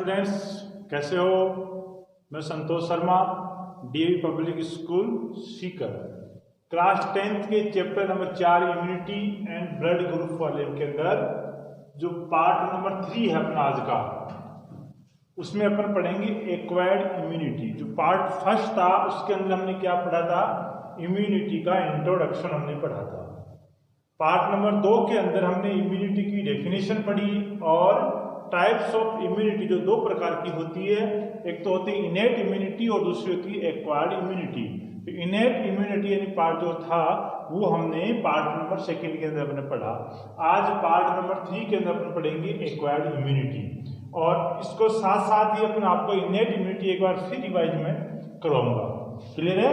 Students, कैसे हो? मैं Santosh Sharma, DAV public school Sikar, class 10th के chapter number 4 immunity and blood group वाले के अंदर जो पार्ट नंबर 3 है अपना आज का, उसमें अपन पढ़ेंगे एक्वायर्ड इम्यूनिटी। जो पार्ट फर्स्ट था उसके अंदर हमने क्या पढ़ा था? इम्यूनिटी का इंट्रोडक्शन हमने पढ़ा था। पार्ट नंबर 2 के अंदर हमने इम्यूनिटी की डेफिनेशन पढ़ी और टाइप्स ऑफ इम्यूनिटी जो दो प्रकार की होती है, एक तो होती है इनेट इम्यूनिटी और दूसरी होती है एक्वायर्ड इम्यूनिटी। तो इनेट इम्यूनिटी यानी पार्ट जो था वो हमने पार्ट नंबर 2 के अंदर अपने पढ़ा। आज पार्ट नंबर 3 के अंदर अपन पढ़ेंगे एक्वायर्ड इम्यूनिटी, और इसको साथ साथ ही अपन आपको इनेट इम्यूनिटी एक बार फिर रिवाइज में करवाऊंगा। क्लियर है?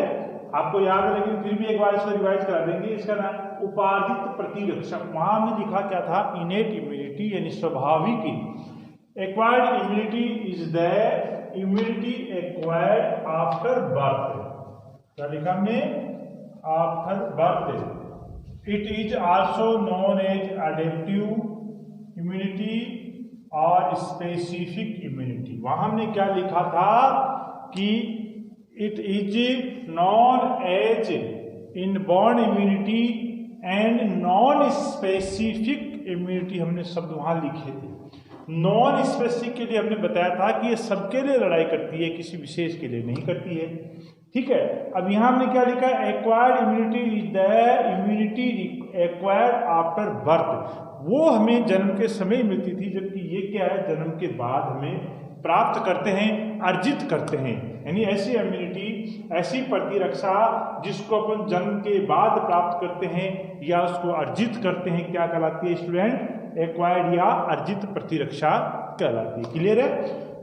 आपको याद है, लेकिन फिर भी एक बार इसको रिवाइज करा देंगे। इसका नाम उपार्जित प्रतिरक्षा। वहां हमने लिखा क्या था? इनेट इम्यूनिटी यानी स्वाभाविक। Acquired immunity is the immunity acquired after birth. क्या लिखा हमने? After birth. It is also known as adaptive immunity और स्पेसिफिक इम्यूनिटी। वहां हमने क्या लिखा था कि it is known as inborn immunity and non specific immunity. हमने शब्द वहां लिखे थे। नॉन स्पेसिफिक के लिए हमने बताया था कि ये सबके लिए लड़ाई करती है, किसी विशेष के लिए नहीं करती है। ठीक है, अब यहां हमने क्या लिखा? Acquired immunity is the immunity acquired after birth. वो हमें जन्म के समय मिलती थी, जबकि ये क्या है? जन्म के बाद हमें प्राप्त करते हैं, अर्जित करते हैं। यानी ऐसी इम्यूनिटी, ऐसी प्रतिरक्षा जिसको अपन जन्म के बाद प्राप्त करते हैं या उसको अर्जित करते हैं, क्या कहलाती है स्टूडेंट? एक्वायर्ड या अर्जित प्रतिरक्षा कहलाती है। क्लियर है?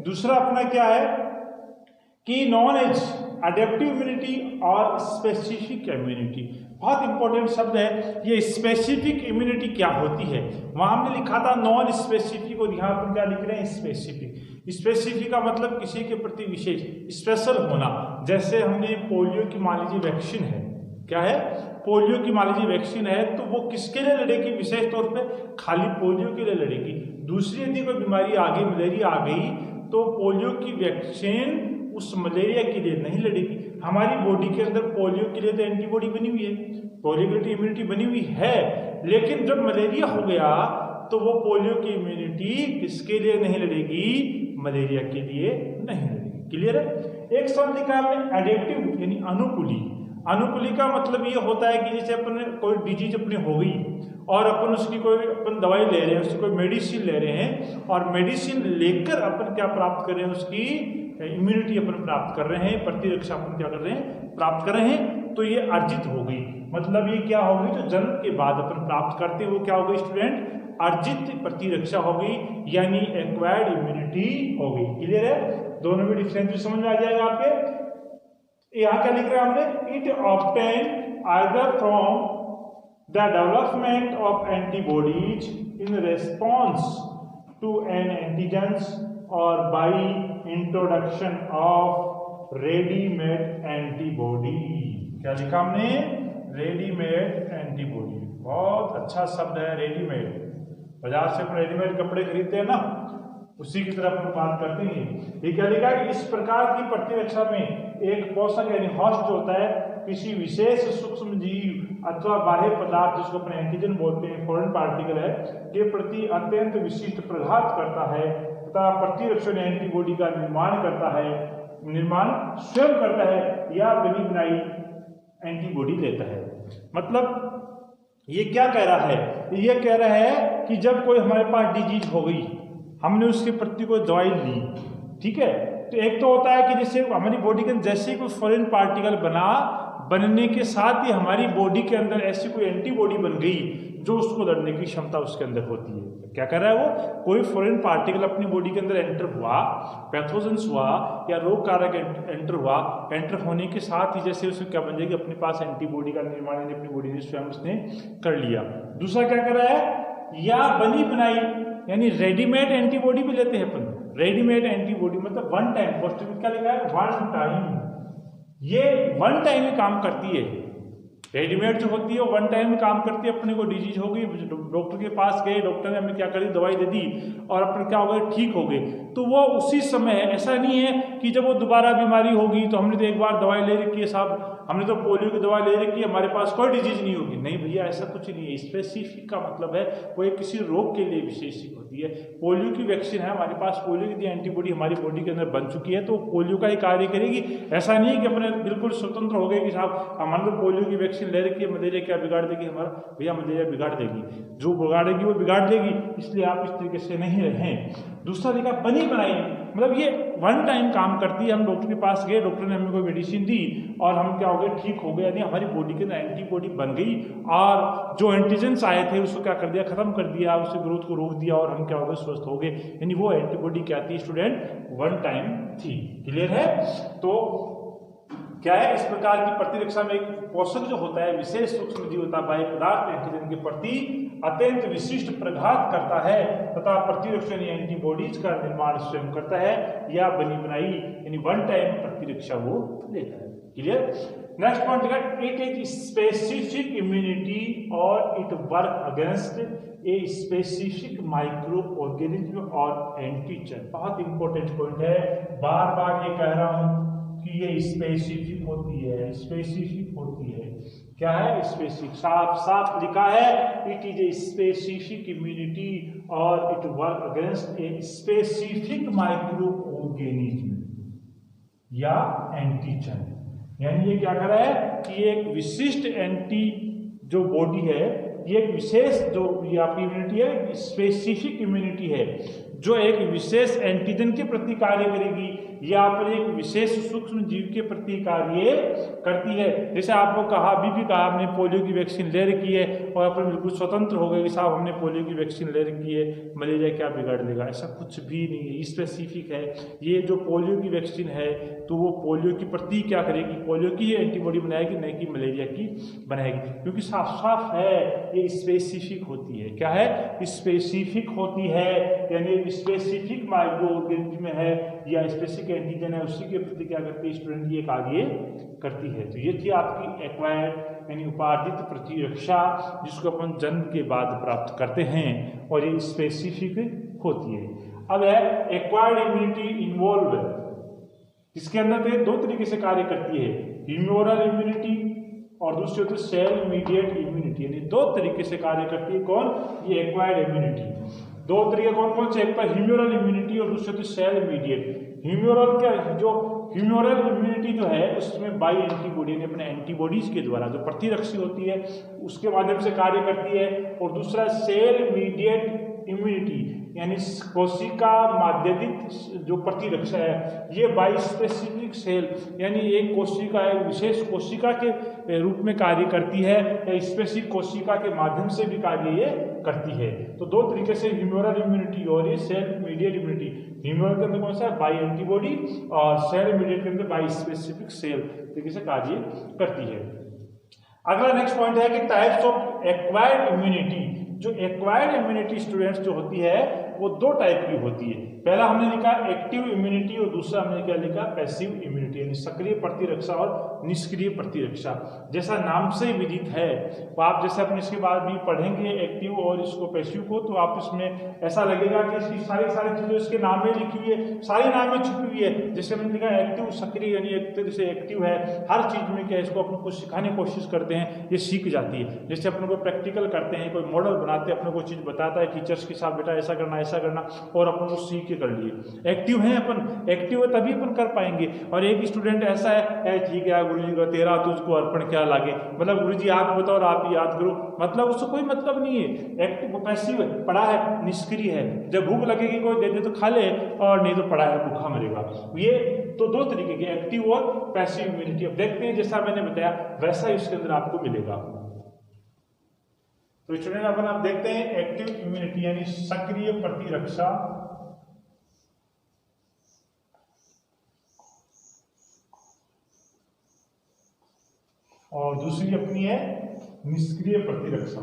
दूसरा अपना क्या है कि नॉन एज अडेप्टिव इम्यूनिटी और स्पेसिफिक इम्यूनिटी। बहुत इंपॉर्टेंट शब्द है ये। स्पेसिफिक इम्यूनिटी क्या होती है? वहां हमने लिखा था नॉन स्पेसिफिक, और यहाँ पर क्या लिख रहे हैं? स्पेसिफिक। स्पेसिफिक का मतलब किसी के प्रति विशेष, स्पेशल होना। जैसे हमने पोलियो की मान लीजिए वैक्सीन है, क्या है? पोलियो की मान लीजिए वैक्सीन है, तो वो किसके लिए लड़ेगी? विशेष तौर पे खाली पोलियो के लिए लड़ेगी। दूसरी यदि कोई बीमारी आ गई, मलेरिया आ गई, तो पोलियो की वैक्सीन उस मलेरिया के लिए नहीं लड़ेगी। हमारी बॉडी के अंदर पोलियो के लिए तो एंटीबॉडी बनी हुई है, पोलियो के लिए इम्यूनिटी बनी हुई है, लेकिन जब मलेरिया हो गया तो वो पोलियो की इम्यूनिटी किसके लिए नहीं लड़ेगी? मलेरिया के लिए नहीं लड़ेगी। क्लियर है? एक शब्द लिखा हमने एडेप्टिव यानी अनुकूली। अनुकूली का मतलब ये होता है कि जैसे अपन कोई डिजीज अपनी हो गई और अपन उसकी कोई अपन दवाई ले रहे हैं, उसकी कोई मेडिसिन ले रहे हैं, और मेडिसिन लेकर अपन क्या प्राप्त कर रहे हैं? उसकी इम्यूनिटी अपन प्राप्त कर रहे हैं, प्रतिरक्षा अपन क्या कर रहे हैं? प्राप्त कर रहे हैं। तो ये अर्जित हो गई। मतलब ये क्या हो गई? जो जन्म के बाद अपन प्राप्त करते हैं वो क्या हो गई स्टूडेंट? अर्जित प्रतिरक्षा हो गई, यानी एक्वायर्ड इम्यूनिटी हो गई। क्लियर है? दोनों में डिफरेंस समझ में आ जाएगा आपके। यहाँ क्या लिख रहे हैं हमने? It obtain either from the development of antibodies in response to an antigens और by introduction of readymade antibody. क्या लिखा हमने? Readymade antibody. बहुत अच्छा शब्द है रेडीमेड। बाजार से अपन रेडीमेड कपड़े खरीदते हैं ना, उसी की तरफ हम बात करते हैं। ये क्या लिखा है? इस प्रकार की प्रतिरक्षा में एक पोषक यानी होस्ट जो होता है किसी विशेष सूक्ष्म जीव अथवा बाह्य पदार्थ, जिसको अपने एंटीजन बोलते हैं, फॉरेन पार्टिकल है, के प्रति अत्यंत विशिष्ट प्रघात करता है तथा प्रतिरक्षण एंटीबॉडी का निर्माण करता है, निर्माण स्वयं करता है या बनी बनाई एंटीबॉडी लेता है। मतलब ये क्या कह रहा है? ये कह रहा है कि जब कोई हमारे पास डिजीज हो गई, हमने उसके प्रति कोई दवाई ली, ठीक है, तो एक तो होता है कि जैसे हमारी बॉडी के अंदर जैसे कोई फॉरेन पार्टिकल बनने के साथ ही हमारी बॉडी के अंदर ऐसी कोई एंटीबॉडी बन गई जो उसको लड़ने की क्षमता उसके अंदर होती है। क्या कर रहा है वो? कोई फॉरेन पार्टिकल अपनी बॉडी के अंदर एंटर हुआ, पैथोजेंस हुआ या रोग कारक एंटर हुआ, एंटर होने के साथ ही जैसे उसको क्या बन जाएगी? अपने पास एंटीबॉडी का निर्माण अपनी बॉडी ने स्वयं उसने कर लिया। दूसरा क्या कर रहा है? या बनी बनाई यानी रेडीमेड एंटीबॉडी भी लेते हैं अपन। रेडीमेड एंटीबॉडी मतलब वन टाइम, पोस्टर क्या लिखा है? One time. ये वन टाइम ही काम करती है। रेडीमेड जो होती है वो वन टाइम काम करती है, अपने को डिजीज हो गई, डॉक्टर के पास गए, डॉक्टर ने हमें क्या करी, दवाई दे दी और अपने क्या हो गए, ठीक हो गए। तो वो उसी समय, ऐसा नहीं है कि जब वो दोबारा बीमारी होगी तो हमने तो एक बार दवाई ले रखी है साहब, हमने तो पोलियो की दवाई ले रखी है, हमारे पास कोई डिजीज नहीं होगी। नहीं भैया, ऐसा कुछ नहीं है। स्पेसिफिक का मतलब है वो एक किसी रोग के लिए विशेषिक होती है। पोलियो की वैक्सीन है हमारे पास, पोलियो की एंटीबॉडी हमारी बॉडी के अंदर बन चुकी है, तो पोलियो का ही कार्य करेगी। ऐसा नहीं है कि अपने बिल्कुल स्वतंत्र हो गए कि साहब हमारे तो पोलियो की वैक्सीन ले रखी है, मलेरिया क्या बिगाड़ देगी हमारा? भैया मलेरिया बिगाड़ देगी, जो बिगाड़ेगी वो बिगाड़ देगी, इसलिए आप इस तरीके से नहीं रहें। दूसरा तरीका, बनी बनाई, मतलब ये वन टाइम काम करती है। हम डॉक्टर के पास गए, डॉक्टर ने हमें कोई मेडिसिन दी और हम क्या हो गए, ठीक हो गए, यानी हमारी बॉडी के अंदर एंटीबॉडी बन गई और जो एंटीजेंस आए थे उसको क्या कर दिया, खत्म कर दिया, उसके ग्रोथ को रोक दिया और हम क्या हो गए, स्वस्थ हो गए। यानी वो एंटीबॉडी क्या थी स्टूडेंट, वन टाइम थी। क्लियर है? तो क्या है, इस प्रकार की प्रतिरक्षा में एक पोषक जो होता है, विशेष सूक्ष्म जीव होता है, बाह्य पदार्थ एंटीजन के प्रति अत्यंत विशिष्ट प्रघात करता है तथा प्रतिरक्षा यानी एंटीबॉडीज का निर्माण स्वयं करता है या बनी बनाई यानी वन टाइम प्रतिरक्षा वो लेता है। क्लियर? नेक्स्ट पॉइंट देखा, इट इज स्पेसिफिक इम्यूनिटी और it work against a specific micro organism और एंटीजन। बहुत इंपॉर्टेंट पॉइंट है, बार बार ये कह रहा हूं कि ये स्पेसिफिक होती है, स्पेसिफिक होती है। क्या है स्पेसिफिक? साफ साफ लिखा है, it is a specific immunity और it work against a specific micro organism या एंटीजन। यानी ये क्या कर रहा है कि ये एक विशिष्ट एंटी जो बॉडी है, ये एक विशेष जो ये आपकी इम्यूनिटी है, स्पेसिफिक इम्यूनिटी है जो एक विशेष एंटीजन के प्रति कार्य करेगी या पर एक विशेष सूक्ष्म जीव के प्रति कार्य करती है। जैसे आपको कहा, अभी भी कहा, हमने पोलियो की वैक्सीन ले रखी है और अपन बिल्कुल स्वतंत्र हो गए कि साहब हमने पोलियो की वैक्सीन ले रखी है, मलेरिया क्या बिगाड़ देगा? ऐसा कुछ भी नहीं है, स्पेसिफिक है। ये जो पोलियो की वैक्सीन है तो वो पोलियो के प्रति क्या करेगी, पोलियो की एंटीबॉडी बनाएगी, नहीं कि मलेरिया की बनाएगी, क्योंकि साफ साफ है ये स्पेसिफिक होती है। क्या है? स्पेसिफिक होती है, यानी स्पेसिफिक माइक्रो ऑर्गेनिज्म है या स्पेसिफिक एंटीजन है, उसी के प्रति क्या करती है स्टूडेंट, ये कार्य करती है। तो ये थी आपकी एक्वायर्ड यानी उपार्जित प्रतिरक्षा, जिसको अपन जन्म के बाद प्राप्त करते हैं और ये स्पेसिफिक होती है। अब है एक्वायर्ड इम्यूनिटी इन्वॉल्व, इसके अंदर दो तरीके से कार्य करती है, ह्यूमोरल इम्यूनिटी और दूसरी होती है सेल मीडिएट इम्यूनिटी। यानी दो तरीके से कार्य करती है कौन, ये एक्वायर्ड इम्यूनिटी। दो तरीके कौन कौन से, एक तो ह्यूमोरल इम्यूनिटी और दूसरी होती है सेल मीडिएट। ह्यूमोरल क्या, जो ह्यूमोरल इम्यूनिटी जो है उसमें बाई एंटीबॉडी ने अपने एंटीबॉडीज के द्वारा जो प्रतिरक्षी होती है उसके माध्यम से कार्य करती है, और दूसरा सेल मीडिएट इम्यूनिटी यानी कोशिका माध्यदित जो प्रतिरक्षा है, ये बाई स्पेसिफिक सेल यानी एक कोशिका, एक विशेष कोशिका के रूप में कार्य करती है या स्पेसिफिक कोशिका के माध्यम से भी कार्य ये करती है। तो दो तरीके से ह्यूमोरल इम्यूनिटी और ये सेल मीडिएट इम्यूनिटी। ह्यूमोरल के अंदर कौन सा है, बाई एंटीबॉडी, और सेल मीडिएट के अंदर बाई स्पेसिफिक सेल तरीके से कार्य करती है। अगला नेक्स्ट पॉइंट है कि टाइप्स ऑफ एक्वायर्ड इम्यूनिटी। जो एक्वायर्ड इम्यूनिटी स्टूडेंट्स जो होती है वो दो टाइप की होती है। पहला हमने लिखा एक्टिव इम्यूनिटी और दूसरा हमने क्या लिखा, पैसिव इम्यूनिटी, यानी सक्रिय प्रतिरक्षा और निष्क्रिय प्रतिरक्षा। जैसा नाम से विदित है, तो आप जैसे अपने इसके बाद भी पढ़ेंगे एक्टिव और इसको पैसिव को, तो आप इसमें ऐसा लगेगा कि इसकी सारी चीजें इसके नाम में लिखी हुई है, सारी नाम में छुपी हुई है। जैसे हमने लिखा एक्टिव सक्रिय, यानी एक तरह से एक्टिव है, हर चीज में क्या इसको अपने को सिखाने की कोशिश करते हैं, ये सीख जाती है। जैसे अपने को प्रैक्टिकल करते हैं, कोई मॉडल बनाते हैं, अपने को चीज बताता है टीचर्स के साथ, बेटा ऐसा करना और अपन को सीख के कर लिए। एक्टिव है अपन, एक्टिव है तभी अपन कर पाएंगे। और एक स्टूडेंट ऐसा है, ठीक है गुरुजी का तेरा तुझको अर्पण क्या लागे, मतलब गुरुजी आप बताओ और आप याद करो, मतलब उसको कोई मतलब नहीं है। एक्टिव पैसिव है, पढ़ा है, निष्क्रिय है, जब भूख लगेगी कोई दे दे तो खा ले, और नहीं तो पढ़ा है भूखा मरेगा। ये तो दो तरीके के एक्टिव और पैसिव इम्यूनिटी। अब देखते हैं, जैसा मैंने बताया वैसा इसके अंदर आपको मिलेगा। तो स्टूडेंट अपन आप देखते हैं एक्टिव इम्यूनिटी यानी सक्रिय प्रतिरक्षा, और दूसरी अपनी है निष्क्रिय प्रतिरक्षा।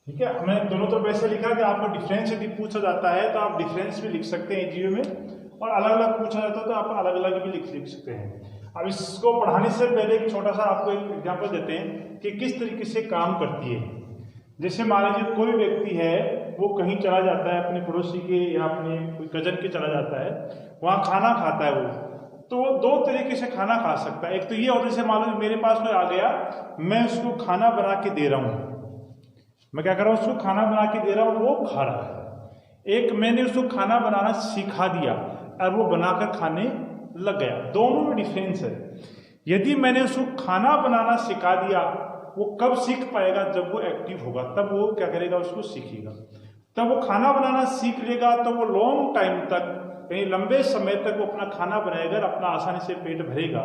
ठीक है, हमने दोनों तरफ ऐसे लिखा कि आपको डिफरेंस यदि पूछा जाता है तो आप डिफरेंस भी लिख सकते हैं जीओ में, और अलग अलग पूछा जाता है तो आप अलग अलग भी लिख सकते हैं। अब इसको पढ़ाने से पहले एक छोटा सा आपको एक एग्जांपल देते हैं कि किस तरीके से काम करती है। जैसे मान लीजिए कोई व्यक्ति है, वो कहीं चला जाता है अपने पड़ोसी के या अपने कोई कजन के चला जाता है, वहाँ खाना खाता है वो, तो वो दो तरीके से खाना खा सकता है। एक तो ये होता है जैसे मान लीजिए मेरे पास कोई आ गया, मैं उसको खाना बना के दे रहा हूँ, मैं क्या कर रहा हूँ, उसको खाना बना के दे रहा हूँ, वो खा रहा है। एक मैंने उसको खाना बनाना सिखा दिया और वो बनाकर खाने लग गया, दोनों में डिफरेंस है। यदि मैंने उसको खाना बनाना सिखा दिया, वो कब सीख पाएगा, जब वो एक्टिव होगा, तब वो क्या करेगा, उसको सीखेगा। तब वो खाना बनाना सीख लेगा तो वो लॉन्ग टाइम तक, यानी लंबे समय तक वो अपना खाना बनाएगा, अपना आसानी से पेट भरेगा।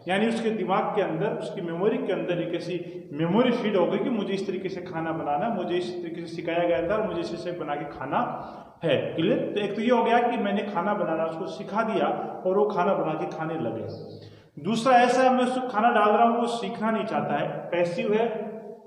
यानी उसके दिमाग के अंदर, उसकी मेमोरी के अंदर एक ऐसी मेमोरी फीड होगी कि मुझे इस तरीके से खाना बनाना, मुझे इस तरीके से सिखाया गया था और मुझे इसे बना के खाना है। क्लियर? तो एक तो ये हो गया कि मैंने खाना बनाना उसको सिखा दिया और वो खाना बना के खाने लगे। दूसरा ऐसा है, मैं उसको खाना डाल रहा हूँ, वो सीखना नहीं चाहता है, पैसिव है,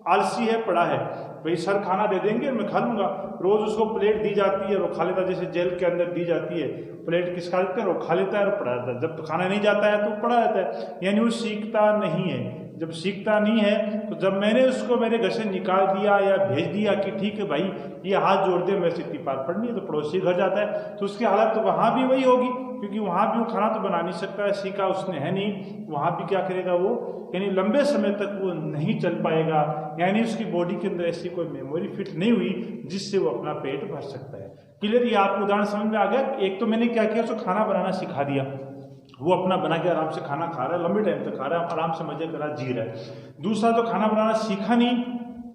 आलसी है, पड़ा है, भाई सर खाना दे देंगे मैं खा लूंगा। रोज उसको प्लेट दी जाती है, वो खा लेता है, जैसे जेल के अंदर दी जाती है प्लेट, किस खा लेते हैं, वो खा लेता है और पड़ा रहता है। जब खाना नहीं जाता है तो पड़ा रहता है, यानी वो सीखता नहीं है। जब सीखता नहीं है तो जब मैंने उसको मेरे घर से निकाल दिया या भेज दिया कि ठीक है भाई ये हाथ जोड़ दे, मैं सिद्धि पार पड़नी है, तो पड़ोसी घर जाता है, तो उसकी हालत तो वहाँ भी वही होगी, क्योंकि वहाँ भी वो खाना तो बना नहीं सकता है, सीखा उसने है नहीं, वहाँ भी क्या करेगा वो, यानी लंबे समय तक वो नहीं चल पाएगा, यानी उसकी बॉडी के अंदर ऐसी कोई मेमोरी फिट नहीं हुई जिससे वो अपना पेट भर सकता है। क्लियर? ये आपको उदाहरण समझ में आ गया। एक तो मैंने क्या किया, उसको खाना बनाना सिखा दिया, वो अपना बना के आराम से खाना खा रहा है, लंबे टाइम तक खा रहा है, आराम से मजे करा जी रहा है। दूसरा तो खाना बनाना सीखा नहीं,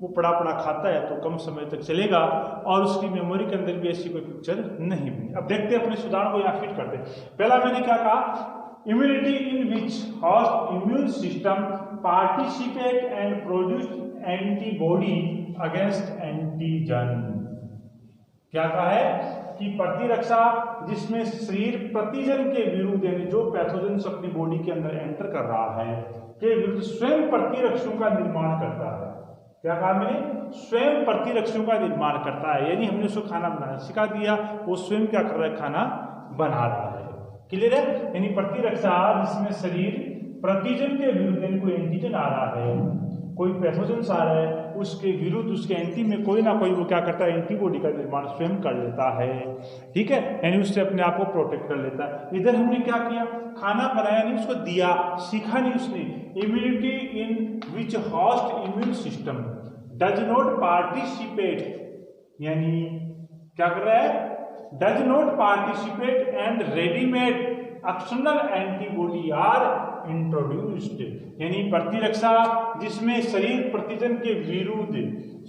वो पड़ा पड़ा खाता है तो कम समय तक चलेगा और उसकी मेमोरी के अंदर भी ऐसी कोई पिक्चर नहीं बनी। अब देखते हैं अपने सुधार को यहाँ फिट करते हैं। पहला मैंने क्या कहा, immunity in which host immune system participate and produce antibody against antigen. क्या कहा है कि प्रतिरक्षा जिसमें शरीर प्रतिजन के विरुद्ध, यानी जो पैथोजन अपनी बॉडी के अंदर एंटर कर रहा है के विरुद्ध स्वयं प्रतिरक्षों का निर्माण करता है। क्या कहा मैंने, स्वयं प्रतिरक्षों का निर्माण करता है, यानी हमने उसको खाना बनाना सिखा दिया, वो स्वयं क्या कर रहा है, खाना बना रहा है। क्लियर है? यानी प्रतिरक्षा जिसमें शरीर प्रतिजन के विरुद्ध, यानी कोई एंटीजन आ रहा है, कोई पैथोजन आ रहा है, उसके विरुद्ध उसके एंटी में कोई ना कोई वो क्या करता है, एंटीबॉडी का निर्माण स्वयं कर लेता है। ठीक है, यानी उससे अपने आप को प्रोटेक्ट कर लेता है। इधर हमने क्या किया, खाना बनाया नहीं, उसको दिया, सीखा नहीं उसने। Immunity in which host immune system does not participate, यानी क्या कर रहा है, does not participate and readymade external antibody are introduced, यानी प्रतिरक्षा जिसमें शरीर प्रतिजन के विरुद्ध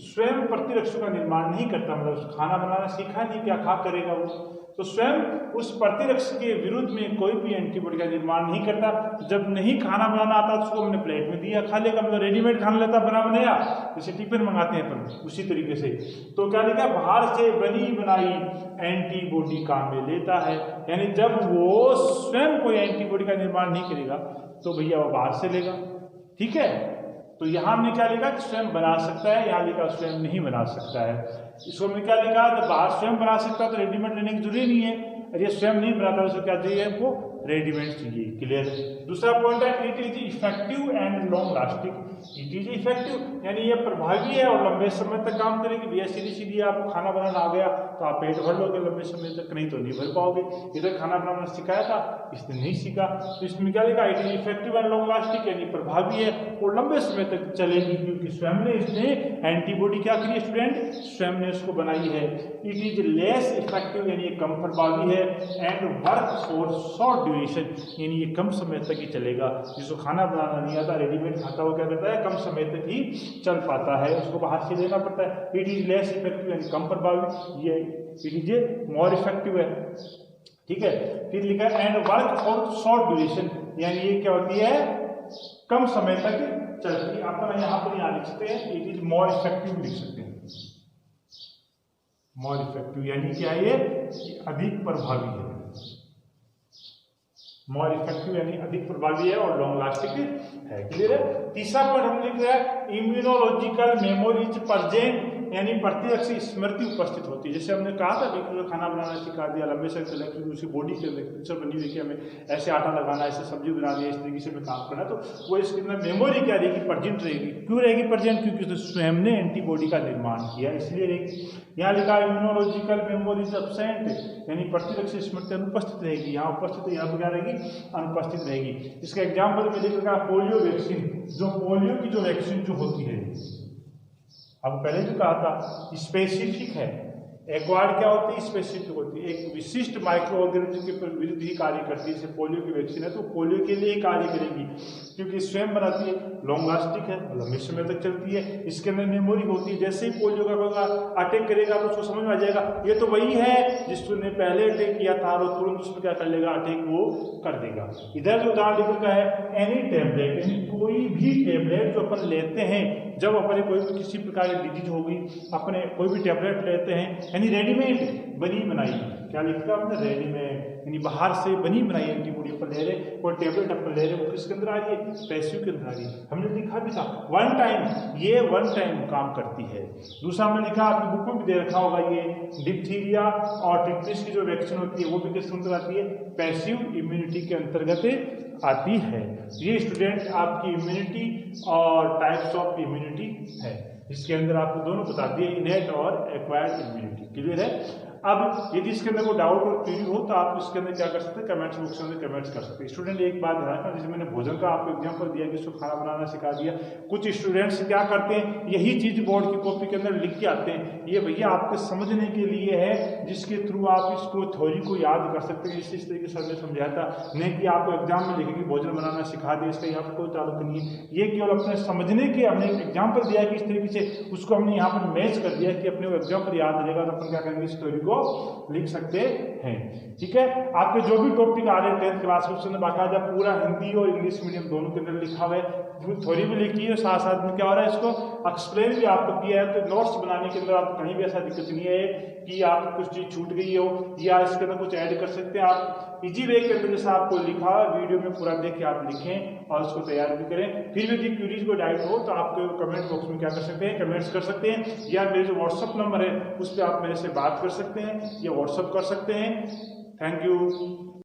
स्वयं प्रतिरक्षा का निर्माण नहीं करता, मतलब खाना बनाना सीखा नहीं, क्या खा करेगा वो, तो स्वयं उस प्रतिरक्षा के विरुद्ध में कोई भी एंटीबॉडी का निर्माण नहीं करता। जब नहीं खाना बनाना आता तो उसको हमने प्लेट में दिया, खा लेगा, मतलब रेडीमेड खाना लेता, बना बनाया, जैसे टिफिन मंगाते हैं अपन, उसी तरीके से। तो क्या लिखा, बाहर से बनी बनाई एंटीबॉडी काम में लेता है, यानी जब वो स्वयं कोई एंटीबॉडी का निर्माण नहीं करेगा तो भैया वो बाहर से लेगा। ठीक है, तो यहां हमने क्या लिखा, स्वयं बना सकता है, यहां लिखा स्वयं नहीं बना सकता है। इसको हमने क्या लिखा, जब बाहर स्वयं बना सकता है तो रेडीमेड लेने की जरूरी नहीं है, अरे ये स्वयं नहीं बनाता उसको क्या चाहिए, हमको रेडीमेड चाहिए। क्लियर? दूसरा पॉइंट है, it is effective and long lasting. It is effective यानी ये प्रभावी है और लंबे समय तक काम करेगी। भैया सीधी सीधी आपको खाना बनाना आ गया तो आप पेट भर लोगे लंबे समय तक, नहीं तो नहीं भर पाओगे। इधर खाना बनाना सिखाया था, इसने नहीं सीखा, तो इसमें क्या लिखा, it is effective and long lasting, यानी प्रभावी है और लंबे समय तक चलेगी, क्योंकि स्वयं ने इसने एंटीबॉडी क्या करी स्टूडेंट, स्वयं ने उसको बनाई है। इट इज लेस इफेक्टिव यानी ये कम प्रभावी है, and work for short duration यानी ये कम समय तक ही चलेगा। जिसको खाना बनाना नहीं आता, रेडीमेड खाता हुआ क्या करता है, कम समय तक ही चल पाता है, उसको बाहर से लेना पड़ता है। इट इज लेस इफेक्टिव यानी कम प्रभावी, ये इट इज मोर इफेक्टिव है। ठीक है, फिर लिखा and work for short duration यानी ये क्या होती है, कम समय तक चलती है। आपका यहाँ पर यहाँ लिख सकते हैं, इट इज मोर इफेक्टिव लिख सकते हैं, मोर इफेक्टिव यानी क्या है, ये अधिक प्रभावी है। मोर इफेक्टिव यानी अधिक प्रभावी है और लॉन्ग लास्टिंग है। क्लियर है? तीसरा पॉइंट हमने लिखा है, इम्यूनोलॉजिकल मेमोरी इज प्रेजेंट यानी प्रत्यक्ष स्मृति उपस्थित होती है। जैसे हमने कहा था विक्रू को खाना बनाना सिखा दिया, लंबे समय तक क्योंकि उसकी बॉडी के अंदर पिक्चर बनी हुई कि हमें ऐसे आटा लगाना, ऐसे सब्जी बनानी है, इस तरीके से हमें काम करना, तो वो इसके अंदर मेमोरी क्या रहेगी, प्रेजेंट रहेगी। क्यों रहेगी प्रेजेंट? क्योंकि उसने स्वयं ने एंटीबॉडी का निर्माण किया, इसलिए रहेगी। यहाँ लिखा है इम्यूनोलॉजिकल मेमोरी इज एब्सेंट, यानी प्रतिरक्षी स्मृति अनुपस्थित रहेगी। यहाँ उपस्थित, यहाँ पर क्या रहेगी, अनुपस्थित रहेगी। इसका एग्जाम्पल में लिखा पोलियो वैक्सीन, जो पोलियो की जो वैक्सीन जो होती है, अब पहले जो कहा था स्पेसिफिक है, एक्वायर्ड क्या होती है, स्पेसिफिक होती है, एक विशिष्ट माइक्रो ऑर्गेनिज्म के विरुद्ध ही कार्य करती है। जैसे पोलियो की वैक्सीन है तो पोलियो के लिए कार्य करेगी क्योंकि स्वयं बनाती है, लॉन्ग लास्टिक है, लंबे समय तक चलती है, इसके अंदर मेमोरी होती है। जैसे ही पोलियो का अटैक करेगा तो उसको समझ में आ जाएगा ये तो वही है जिसने पहले अटैक किया था, और तुरंत उसमें क्या कर लेगा, अटैक वो कर देगा। इधर जो उदाहरण लिखा का है, एनी टैबलेट, यानी कोई भी टैबलेट जो अपन लेते हैं, जब अपने कोई भी किसी प्रकार की डिजीज होगी, अपने कोई भी टैबलेट लेते हैं, यानी रेडीमेड बनी बनाई, क्या लिखा हमने, रेडीमेड, यानी बाहर से बनी बनाई एंटीबॉडी अपन ले रहे, कोई टैबलेट अपन ले रहे, वो किसके अंदर आ रही है, पैसिव के अंदर आ रही है। हमने लिखा भी था वन टाइम, ये वन टाइम काम करती है। दूसरा हमने लिखा, आपकी बुक में भी दे रखा होगा, ये डिप्थीरिया और टिटनेस की जो वैक्सीन होती है वो भी किसके अंदर आती है, पैसिव इम्यूनिटी के अंतर्गत आती है। ये स्टूडेंट आपकी इम्यूनिटी और टाइप्स ऑफ इम्यूनिटी है, इसके अंदर आपको दोनों बता दिए, इनेट और एक्वायर्ड इम्यूनिटी। क्लियर है? अब यदि इसके अंदर कोई डाउट और क्वेरी हो तो आप इसके अंदर क्या कर सकते हैं, कमेंट्स बॉक्स में कमेंट्स कर सकते हैं। स्टूडेंट एक बात ध्यान रखना, जैसे मैंने भोजन का आपको एग्जांपल दिया कि इसको खाना बनाना सिखा दिया, कुछ स्टूडेंट्स क्या करते हैं, यही चीज बोर्ड की कॉपी के अंदर लिख के आते हैं, ये भैया आपके समझने के लिए है, जिसके थ्रू आप इसको थ्योरी को याद कर सकते हैं। इस तरीके से हमने समझाया था, नहीं कि आपको एग्जाम में लिखेगी भोजन बनाना सिखा दिया, इसका यहाँ पर कोई ताल्लुक नहीं है। ये केवल अपने समझने के हमने एक एग्जाम्पल दिया कि इस तरीके से उसको हमने यहाँ पर मैच कर दिया कि अपने वो एग्जाम्पल याद रहेगा तो अपन क्या करेंगे, इस थ्योरी को लिख सकते हैं। ठीक है, आपके जो भी टॉपिक आ रहे हैं 10th क्लास में, उसने बाकायदा पूरा हिंदी और इंग्लिश मीडियम दोनों के अंदर लिखा हुआ है, थ्योरी भी लिखी है, साथ साथ में क्या हो रहा है, इसको एक्सप्लेन भी आपको किया है। तो नोट्स बनाने के अंदर आपको कहीं भी ऐसा दिक्कत नहीं है कि आप कुछ चीज छूट गई हो या इसके अंदर कुछ ऐड कर सकते हैं। आप इजी वे के अंदर जैसा आपको लिखा है वीडियो में पूरा देख के आप लिखें और उसको तैयार भी करें। फिर भी यदि क्वेरीज को डाउट हो तो आप कमेंट बॉक्स में क्या कर सकते हैं, कमेंट्स कर सकते हैं, या मेरे जो व्हाट्सअप नंबर है उस पर आप मेरे से बात कर सकते हैं या व्हाट्सअप कर सकते हैं। Thank you.